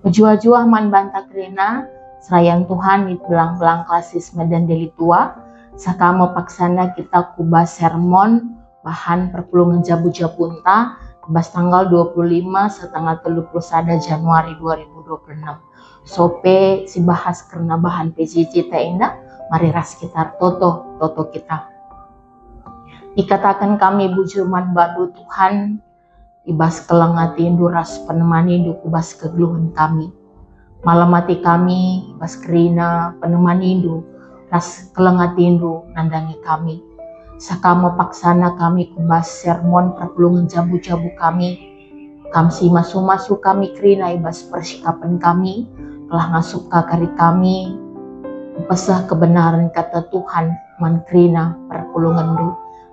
Jua-jua man banta krena, serayang Tuhan di belang-belang klasis medan deli tua, sakama paksana kita kubah sermon, bahan perpulungan jabu-jabunta, bas tanggal 25 setanggal 31 Januari 2026. Sope si bahas karena bahan PJJ ta indah, mari ras kita toto kita. Dikatakan kami bujuman badu Tuhan, ibas kelengatindu ras penemani kubas kegeluhan kami. Malam mati kami, ibas kerina penemani ras kelengatindu nandangi kami. Sakama paksana kami kubas sermon perpulungan jabu-jabu kami. Kamsi masu-masu kami kerina ibas persikapan kami. Telah ngasup kakari kami. Pesah kebenaran kata Tuhan man kerina perpulungan du.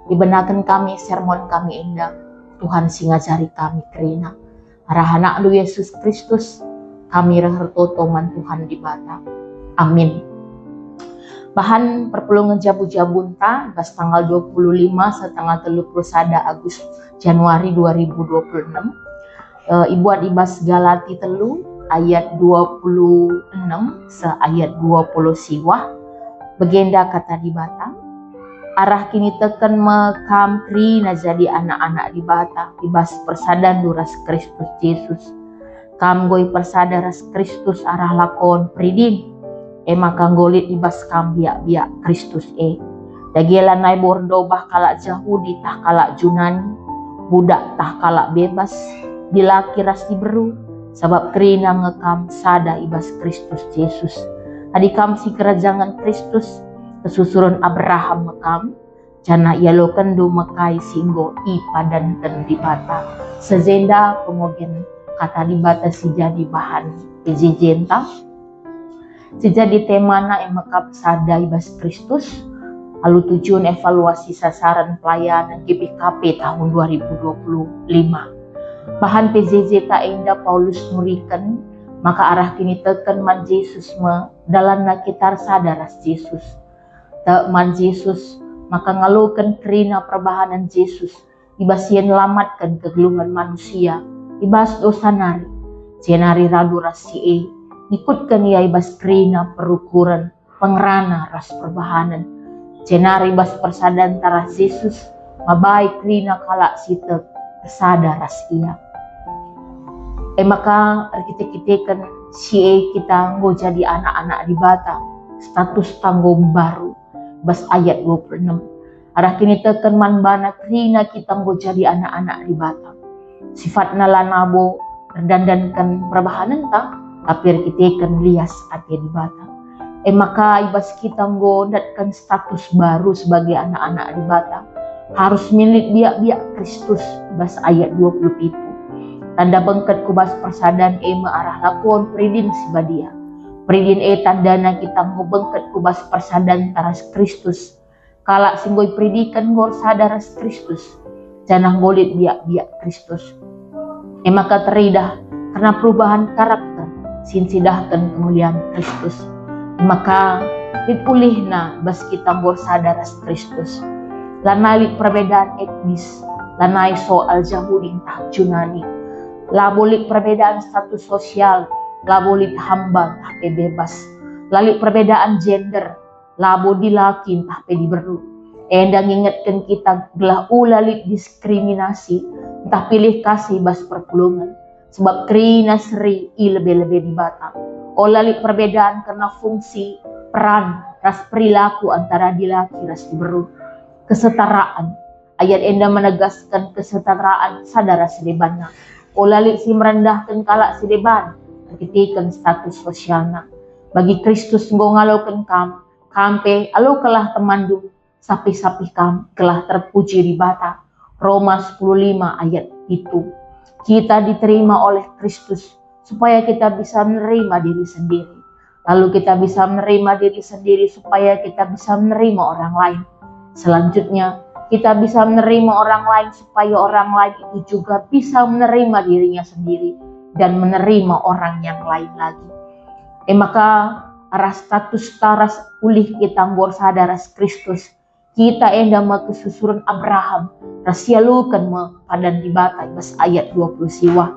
Dibenarkan kami sermon kami indah. Tuhan singajari kami kerina. Arahana du Yesus Kristus. Kami rehertoto man Tuhan di bata. Amin. Bahan perpulungan jabu-jabunta bas tanggal 25 setanggal 31 Agustus Januari 2026. Ibuat ibas Galati telu ayat 26 se ayat 20 siwah. Begenda kata di bata. Arah kini teken mekam krina jadi anak-anak di bata. Ibas persadan duras Kristus Yesus. Kam goi persada ras Kristus arah lakon pridin. Maka golit ibas kam biak-biak Kristus Dagela nai bordo bah kalak Yahudi tah kalak Junani. Budak tah kalak bebas. Dilaki ras diberu. Sebab kerina ngekam sada ibas Kristus Yesus. Adikam si kerajaan Kristus. Kesusuran Abraham mekam. Jana yalo kendu mekai singgo ipadan ten di bata. Sezenda kemudian kata di bata si jadi bahan pejejenta. Si jadi temana mekap sada ibas Kristus. Lalu tujuan evaluasi sasaran pelayanan GPKP tahun 2025. Bahan PJJ ta indah Paulus nurikan. Maka arah kini teken man Yesus dalam nakitar sadaras Yesus. Tak man Yesus maka ngalukan kerina perbahanan Yesus. Ibas yen lamatkan kegeluhan manusia. Ibas dosa nari. Jenari radu rasi ikutkan ia ibas kerina perukuran pengerana ras perbahanan. Jenari ibas persadan taras Yesus. Mabai kerina kalak sita persada ras ia. Maka kita kita nggo jadi anak-anak di bata. Status tanggung baru. Bas ayat 26. Arah kini teken man bana kerina kita nggo jadi anak-anak di bata. Sifat nalanabo berdandankan perbahanan ta. Tapi kita kan lias ati di bata. Maka ibas kita nggo datkan status baru sebagai anak-anak di bata. Harus milik biak-biak Kristus. Bas ayat 27. Tanda bengket kubas persadan arah lakon peridin sibadia. Peridin tandana kita ngobengket kubas persadan taras Kristus. Kalak singgoy peridikan ngor sadaras Kristus. Janah ngolit biak-biak Kristus. Maka teridah karena perubahan karakter. Sinsidahkan kemuliaan Kristus. Maka dipulihna bas kita ngor sadaras Kristus. Lanali perbedaan etnis. Lanai soal Yahudi tah Junani. Labolik perbedaan status sosial. Labolik hamba tapi bebas. Lalu perbedaan gender. Labo dilaki tapi diberu. Endang ingatkan kita gelah ulalik diskriminasi. Entah pilih kasih bas perpulungan. Sebab kerina seri lebih-lebih di bata. Olalik perbedaan karena fungsi, peran, ras perilaku antara dilaki ras diberu. Kesetaraan. Ayat enda menegaskan kesetaraan sadara sedebana. Olalik si merendahkan kalak sedeban. Ketikan status sosialna. Bagi Kristus nggo ngalaukan kampe alau kelah temandung sapi-sapi kam kelah terpuji di bata. Roma 10:5 ayat itu. Kita diterima oleh Kristus supaya kita bisa menerima diri sendiri. Lalu kita bisa menerima diri sendiri supaya kita bisa menerima orang lain. Selanjutnya kita bisa menerima orang lain supaya orang lain itu juga bisa menerima dirinya sendiri dan menerima orang yang lain lagi. Maka arah status taras ulih kita ngor sadaras Kristus. Kita endama kesusuran Abraham. Rasialukan padan di bata bas ayat 20 siwa.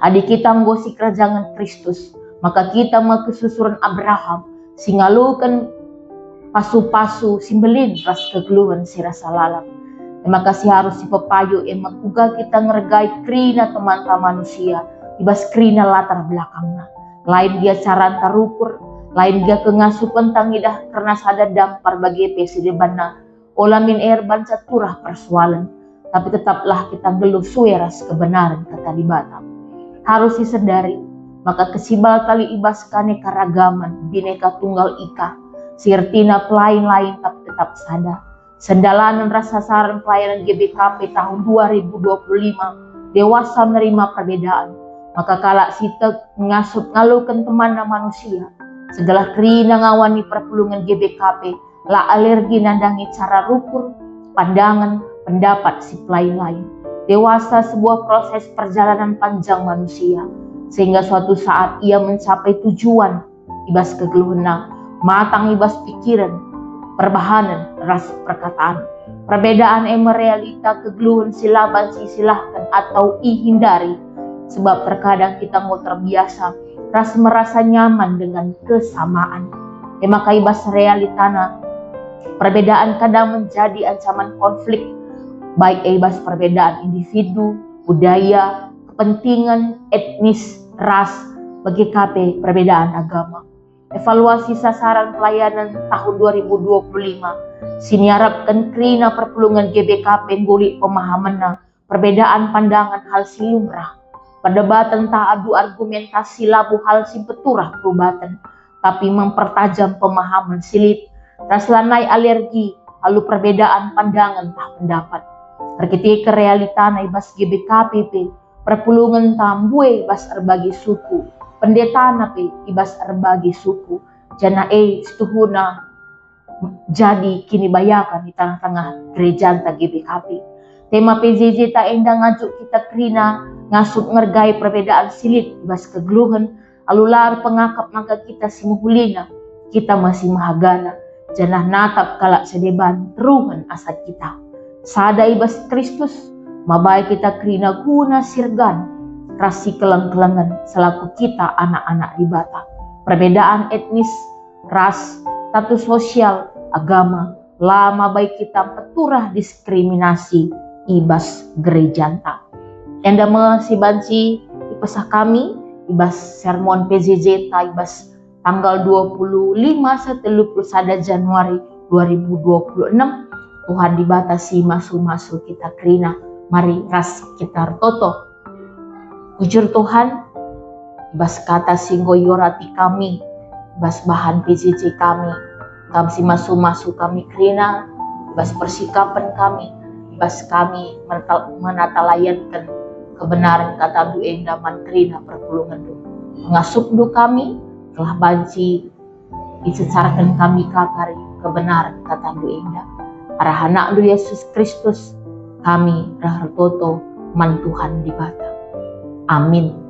Adik kita nggosi kerajaan Kristus, maka kita mau kesusuran Abraham, singalukan pasu-pasu simbelin ras kegeluhan si rasa lalap. Maka si harus si pepayu makuga kita ngergai krina teman-teman manusia, ibas krina latar belakangnya. Lain dia cara tarukur, lain dia kengasuh pentang idah karena sada dampar bagi pesi debanna. Olamin banca turah persoalan, tapi tetaplah kita geluh sueras kebenaran kata di Batam. Harus disadari, maka kesibal tali ibas kane karagaman, bineka tunggal ika, sirtina lain-lain tapi tetap sadar. Sendalanan rasa saran pelayanan GBKP tahun 2025, dewasa menerima perbedaan. Maka kalak sita ngasut ngalukan teman manusia, segala kerina ngawani perpulungan GBKP, la alergi nandangi cara rukur, pandangan, pendapat si lain-lain. Dewasa sebuah proses perjalanan panjang manusia, sehingga suatu saat ia mencapai tujuan, ibas kegeluhna, matang ibas pikiran, perbahanan ras perkataan. Perbedaan realita kegeluhan silaban silahkan atau hindari, sebab terkadang kita mau terbiasa merasa nyaman dengan kesamaan. Maka ibas realitana perbedaan kadang menjadi ancaman konflik, baik ibas perbedaan individu, budaya, kepentingan, etnis, ras, bagi KP perbedaan agama. Evaluasi sasaran pelayanan tahun 2025, siniarapkan krina perpulungan GBKP nguli pemahaman perbedaan pandangan hal silumrah, perdebatan tak adu argumentasi labu hal simpeturah perubatan, tapi mempertajam pemahaman silit, raslanai alergi, lalu perbedaan pandangan tak pendapat. Terketika realitana ibas GBKP perpulungan tambue ibas erbagi suku, pendeta nape ibas erbagi suku, jana setuhuna jadi kini bayakan di tengah-tengah gereja anta GBKP. Tema PJJ tak endang ngajuk kita krina ngasuk ngergai perbedaan silit ibas kegeluhan, alular pengakap maka kita simuhulina, kita masih mahagana, janah natap kalak sedeban teruhan asa kita. Sada ibas Kristus, mabai kita krina guna sirgan, rasi kelang-kelangan selaku kita anak-anak di Batam. Perbedaan etnis, ras, status sosial, agama, lama baik kita peturah diskriminasi ibas gerejanta. Enda si banci ipesah kami ibas sermon PJJ ta ibas tanggal 25 31 Januari 2026. Tuhan dibatasi masuk-masuk kita krina, mari ras kita toto. Jujur Tuhan, ibas kata singgo yorati kami, ibas bahan PJJ kami si masuk-masuk kami krina, ibas persikapan kami, ibas kami menatalayankan kebenaran kata Bu Enda mantrina perpulungan du. Mengasup du kami, telah banci, disecarkan kami kakari kebenaran kata Bu Enda. Arahanak du Yesus Kristus, kami rahar toto man Tuhan di Batam. Amin.